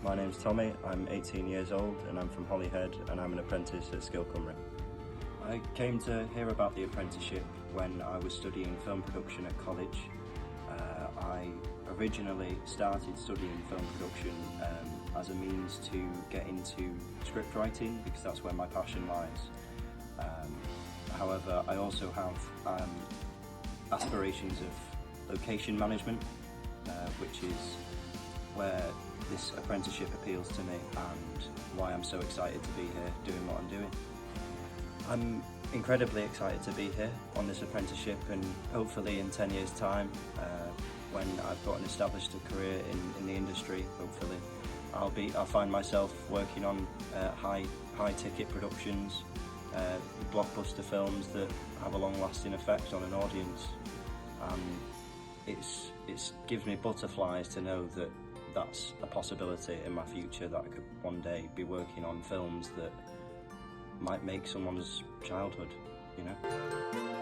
My name's Tommy, I'm 18 years old and I'm from Holyhead and I'm an apprentice at Skill Cymru. I came to hear about the apprenticeship when I was studying film production at college. I originally started studying film production as a means to get into script writing because that's where my passion lies. However, I also have aspirations of location management, which is where this apprenticeship appeals to me and why I'm so excited to be here doing what I'm doing. I'm incredibly excited to be here on this apprenticeship, and hopefully in 10 years time, when I've got an established career in the industry, hopefully I'll find myself working on high ticket productions, blockbuster films that have a long lasting effect on an audience. It gives me butterflies to know that that's a possibility in my future, that I could one day be working on films that might make someone's childhood, you know?